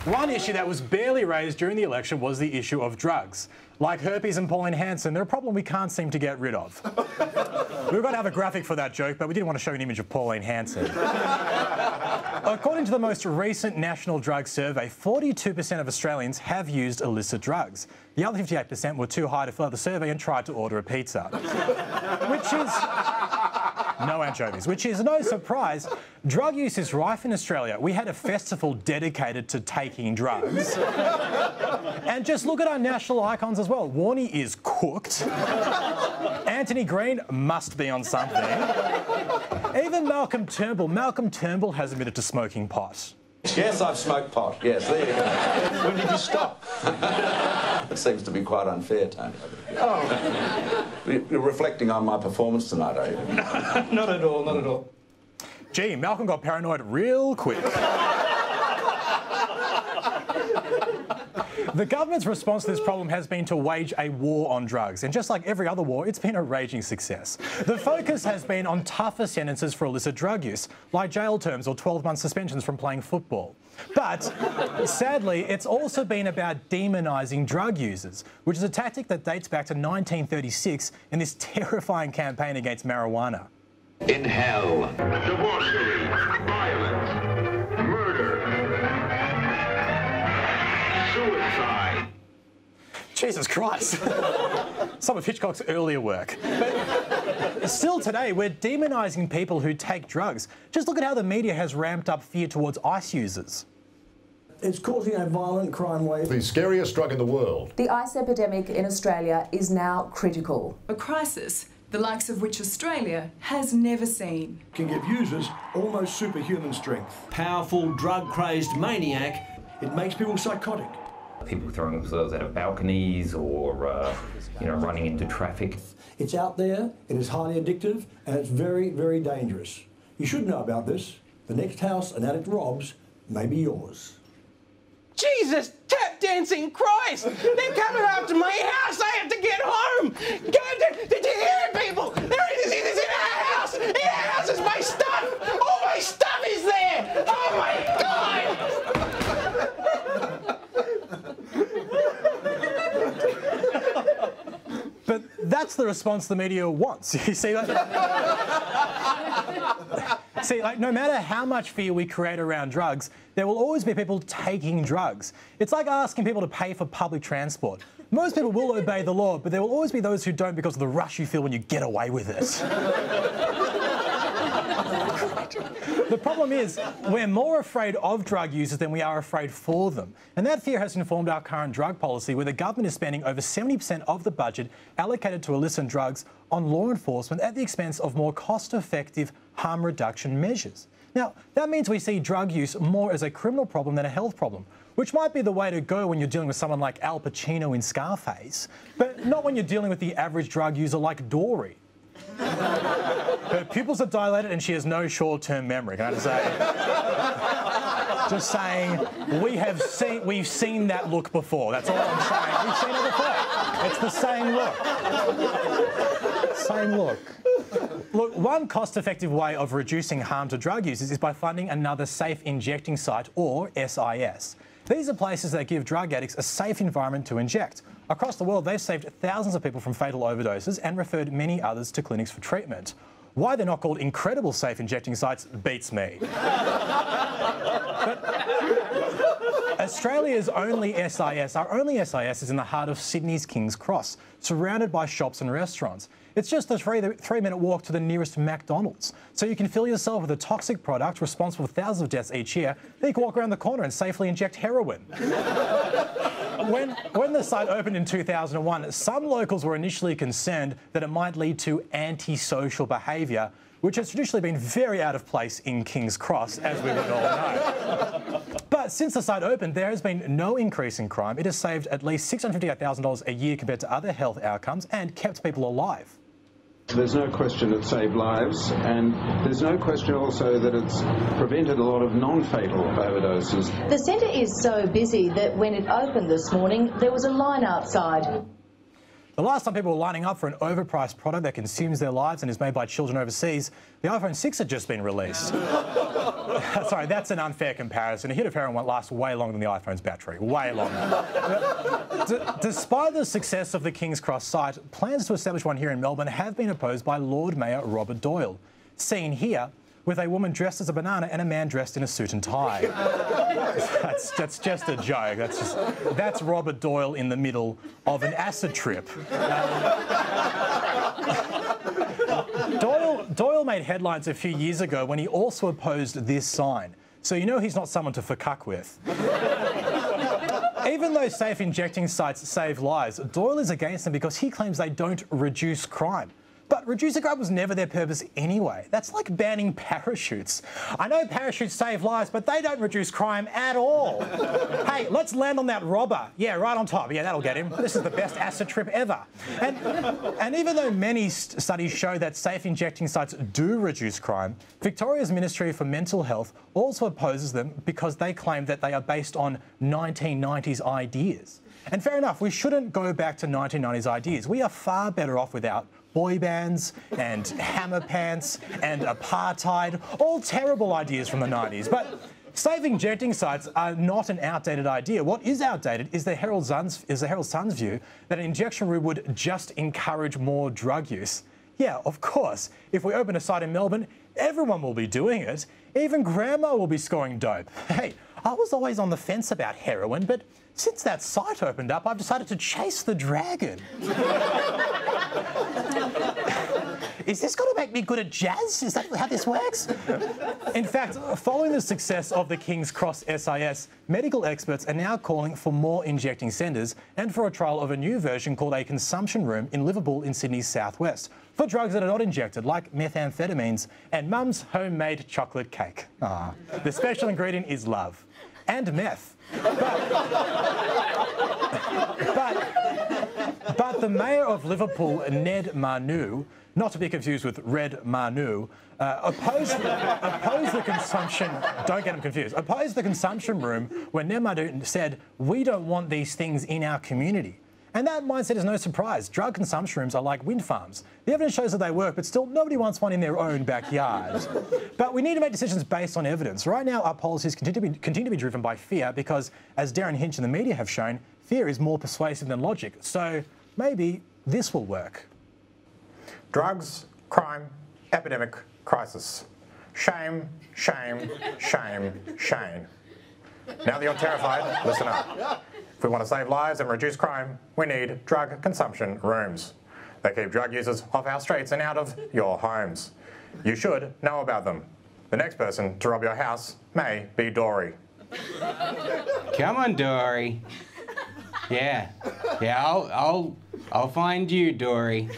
One issue that was barely raised during the election was the issue of drugs. Like herpes and Pauline Hanson, they're a problem we can't seem to get rid of. We were going to have a graphic for that joke, but we didn't want to show an image of Pauline Hanson. According to the most recent National Drug Survey, 42% of Australians have used illicit drugs. The other 58% were too high to fill out the survey and tried to order a pizza. Which is... no anchovies. Which is no surprise. Drug use is rife in Australia. We had a festival dedicated to taking drugs. And just look at our national icons as well. Warnie is cooked. Anthony Green must be on something. Even Malcolm Turnbull has admitted to smoking pot. Yes, I've smoked pot. Yes, there you go. When did you stop? It seems to be quite unfair, Tony. Oh. You're reflecting on my performance tonight, are you? Not at all, not at all. Gee, Malcolm got paranoid real quick. The government's response to this problem has been to wage a war on drugs, and just like every other war, it's been a raging success. The focus has been on tougher sentences for illicit drug use, like jail terms or 12-month suspensions from playing football. But, sadly, it's also been about demonising drug users, which is a tactic that dates back to 1936 in this terrifying campaign against marijuana. In hell, debauchery, violence, murder, suicide. Jesus Christ. Some of Hitchcock's earlier work. But still today, we're demonising people who take drugs. Just look at how the media has ramped up fear towards ice users. It's causing a violent crime wave. The scariest drug in the world. The ice epidemic in Australia is now critical. A crisis the likes of which Australia has never seen. Can give users almost superhuman strength. Powerful, drug-crazed maniac. It makes people psychotic. People throwing themselves out of balconies or, running into traffic. It's out there, it is highly addictive, and it's very, very dangerous. You should know about this. The next house an addict robs may be yours. Jesus, tap dancing Christ! They're coming after my house! I have to get home! Did you hear it, people? There it is in our house! In our house is my stuff! All my stuff is there! Oh my God! But that's the response the media wants. You see that? See, no matter how much fear we create around drugs, there will always be people taking drugs. It's like asking people to pay for public transport. Most people will obey the law, but there will always be those who don't because of the rush you feel when you get away with it. The problem is, we're more afraid of drug users than we are afraid for them. And that fear has informed our current drug policy, where the government is spending over 70% of the budget allocated to illicit drugs on law enforcement at the expense of more cost-effective harm reduction measures. Now, that means we see drug use more as a criminal problem than a health problem, which might be the way to go when you're dealing with someone like Al Pacino in Scarface, but not when you're dealing with the average drug user like Dory. Her pupils are dilated and she has no short-term memory, can I just say? Just saying, we've seen that look before. That's all I'm saying. We've seen it before. It's the same look. Same look. Look, one cost-effective way of reducing harm to drug users is by funding another safe injecting site, or SIS. These are places that give drug addicts a safe environment to inject. Across the world, they've saved thousands of people from fatal overdoses and referred many others to clinics for treatment. Why they're not called incredible safe injecting sites beats me. But Australia's only SIS, our only SIS, is in the heart of Sydney's King's Cross, surrounded by shops and restaurants. It's just a three-minute walk to the nearest McDonald's. So you can fill yourself with a toxic product responsible for thousands of deaths each year, then you can walk around the corner and safely inject heroin. When the site opened in 2001, some locals were initially concerned that it might lead to antisocial behaviour, which has traditionally been very out of place in King's Cross, as we would all know. But since the site opened, there has been no increase in crime. It has saved at least $658,000 a year compared to other health outcomes and kept people alive. There's no question it saved lives, and there's no question also that it's prevented a lot of non-fatal overdoses. The centre is so busy that when it opened this morning, there was a line outside. The last time people were lining up for an overpriced product that consumes their lives and is made by children overseas, the iPhone 6 had just been released. Sorry, that's an unfair comparison. A hit of heroin won't last way longer than the iPhone's battery. Way longer. Despite the success of the King's Cross site, plans to establish one here in Melbourne have been opposed by Lord Mayor Robert Doyle. Seen here with a woman dressed as a banana and a man dressed in a suit and tie. That's just a joke. That's Robert Doyle in the middle of an acid trip. Doyle made headlines a few years ago when he also opposed this sign. So you know he's not someone to fuck with. Even though safe injecting sites save lives, Doyle is against them because he claims they don't reduce crime. But reducing crime was never their purpose anyway. That's like banning parachutes. I know parachutes save lives, but they don't reduce crime at all. Hey, let's land on that robber. Yeah, right on top. Yeah, that'll get him. This is the best acid trip ever. And even though many studies show that safe injecting sites do reduce crime, Victoria's Ministry for Mental Health also opposes them because they claim that they are based on 1990s ideas. And fair enough, we shouldn't go back to 1990s ideas. We are far better off without boy bands and hammer pants and apartheid, all terrible ideas from the 90s. But safe injecting sites are not an outdated idea. What is outdated is the Herald Sun's view that an injection room would just encourage more drug use. Yeah, of course. If we open a site in Melbourne, everyone will be doing it. Even grandma will be scoring dope. Hey, I was always on the fence about heroin, but since that site opened up, I've decided to chase the dragon. Is this going to make me good at jazz? Is that how this works? In fact, following the success of the King's Cross SIS, medical experts are now calling for more injecting centres and for a trial of a new version called a consumption room in Liverpool in Sydney's southwest for drugs that are not injected, like methamphetamines and Mum's homemade chocolate cake. The special ingredient is love. And meth. But the mayor of Liverpool, Ned Manu, not to be confused with Red Manu, opposed the consumption, don't get them confused, opposed the consumption room when Ned Manu said, we don't want these things in our community. And that mindset is no surprise. Drug consumption rooms are like wind farms. The evidence shows that they work, but still nobody wants one in their own backyard. But we need to make decisions based on evidence. Right now, our policies continue to be driven by fear because, as Darren Hinch and the media have shown, fear is more persuasive than logic. So maybe this will work. Drugs, crime, epidemic, crisis. Shame, shame, shame, shame. Now that you're terrified, listen up. If we want to save lives and reduce crime, we need drug consumption rooms. They keep drug users off our streets and out of your homes. You should know about them. The next person to rob your house may be Dory. Come on, Dory. Yeah, I'll find you, Dory.